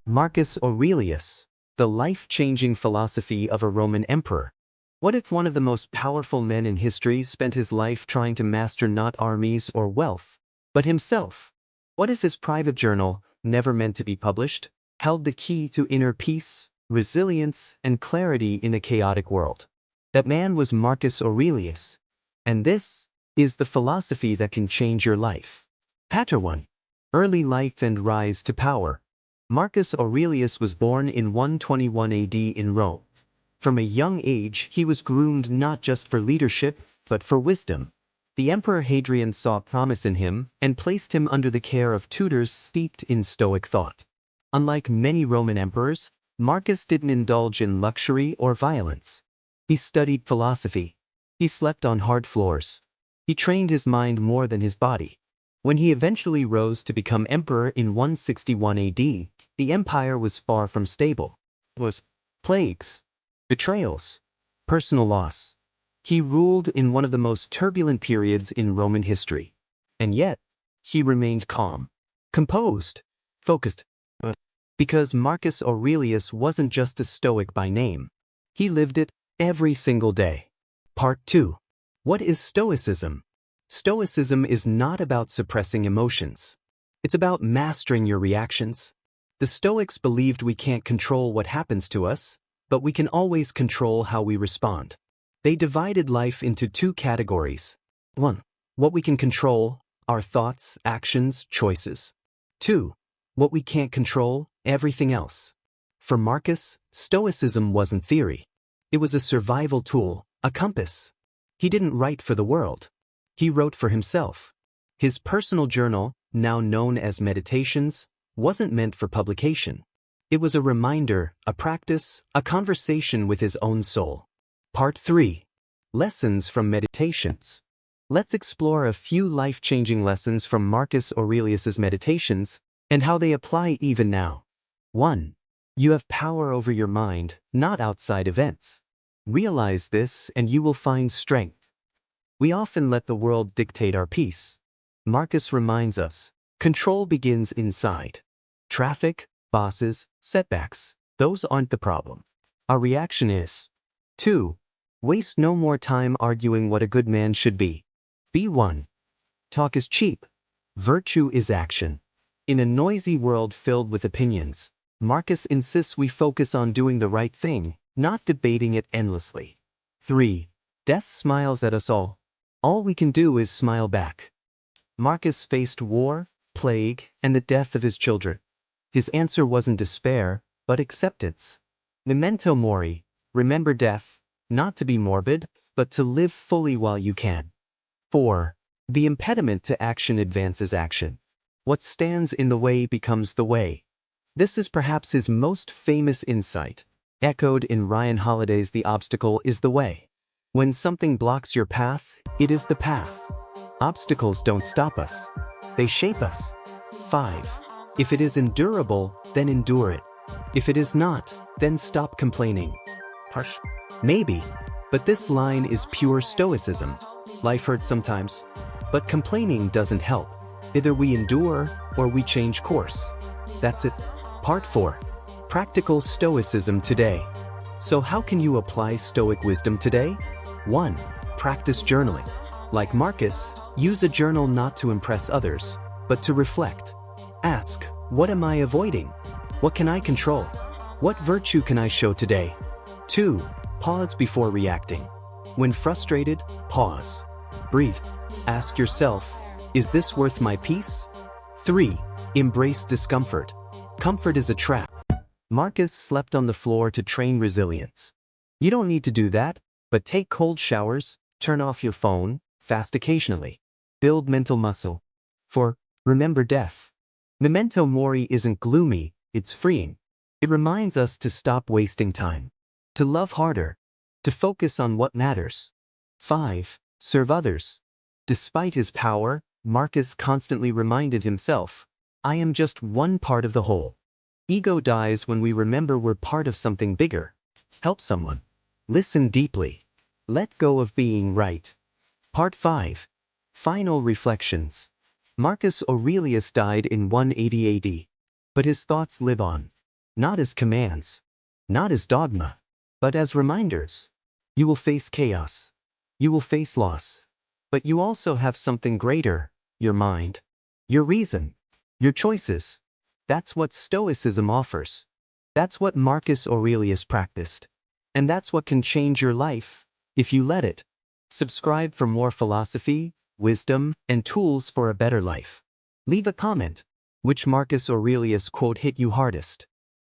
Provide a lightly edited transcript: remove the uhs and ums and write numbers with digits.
Marcus Aurelius, the life-changing philosophy of a Roman emperor. What if one of the most powerful men in history spent his life trying to master not armies or wealth, but himself? What if his private journal, never meant to be published, held the key to inner peace, resilience, and clarity in a chaotic world? That man was Marcus Aurelius. And this is the philosophy that can change your life. Chapter 1. Early life and rise to power. Marcus Aurelius was born in 121 AD in Rome. From a young age, he was groomed not just for leadership, but for wisdom. The Emperor Hadrian saw promise in him and placed him under the care of tutors steeped in Stoic thought. Unlike many Roman emperors, Marcus didn't indulge in luxury or violence. He studied philosophy. He slept on hard floors. He trained his mind more than his body. When he eventually rose to become emperor in 161 AD, the empire was far from stable. It was plagues, betrayals, personal loss. He ruled in one of the most turbulent periods in Roman history. And yet, he remained calm, composed, focused. Because Marcus Aurelius wasn't just a Stoic by name. He lived it every single day. Part 2. What is Stoicism? Stoicism is not about suppressing emotions. It's about mastering your reactions. The Stoics believed we can't control what happens to us, but we can always control how we respond. They divided life into two categories. 1. What we can control, our thoughts, actions, choices. 2. What we can't control, everything else. For Marcus, Stoicism wasn't theory. It was a survival tool, a compass. He didn't write for the world. He wrote for himself. His personal journal, now known as Meditations, wasn't meant for publication. It was a reminder, a practice, a conversation with his own soul. Part 3. Lessons from Meditations. Let's explore a few life-changing lessons from Marcus Aurelius's Meditations and how they apply even now. 1. You have power over your mind, not outside events. Realize this and you will find strength. We often let the world dictate our peace. Marcus reminds us, control begins inside. Traffic, bosses, setbacks, those aren't the problem. Our reaction is. 2. Waste no more time arguing what a good man should be. Be one. Talk is cheap. Virtue is action. In a noisy world filled with opinions, Marcus insists we focus on doing the right thing, not debating it endlessly. 3. Death smiles at us all. All we can do is smile back. Marcus faced war, plague, and the death of his children. His answer wasn't despair, but acceptance. Memento mori, remember death, not to be morbid, but to live fully while you can. 4. The impediment to action advances action. What stands in the way becomes the way. This is perhaps his most famous insight, echoed in Ryan Holiday's The Obstacle is the Way. When something blocks your path, it is the path. Obstacles don't stop us. They shape us. 5. If it is endurable, then endure it. If it is not, then stop complaining. Harsh? Maybe. But this line is pure Stoicism. Life hurts sometimes. But complaining doesn't help. Either we endure, or we change course. That's it. Part 4. Practical Stoicism today. So how can you apply Stoic wisdom today? 1. Practice journaling. Like Marcus, use a journal not to impress others, but to reflect. Ask, what am I avoiding? What can I control? What virtue can I show today? 2. Pause before reacting. When frustrated, pause. Breathe. Ask yourself, is this worth my peace? 3. Embrace discomfort. Comfort is a trap. Marcus slept on the floor to train resilience. You don't need to do that, but take cold showers, turn off your phone, fast occasionally. Build mental muscle. 4. Remember death. Memento mori isn't gloomy, it's freeing. It reminds us to stop wasting time, to love harder, to focus on what matters. 5. Serve others. Despite his power, Marcus constantly reminded himself, I am just one part of the whole. Ego dies when we remember we're part of something bigger. Help someone. Listen deeply. Let go of being right. Part 5. Final Reflections. Marcus Aurelius died in 180 AD. But his thoughts live on. not as commands, not as dogma, but as reminders. You will face chaos. You will face loss. But you also have something greater, your mind, your reason, your choices. That's what Stoicism offers. That's what Marcus Aurelius practiced. And that's what can change your life, if you let it. Subscribe for more philosophy, wisdom, and tools for a better life. Leave a comment. Which Marcus Aurelius quote hit you hardest?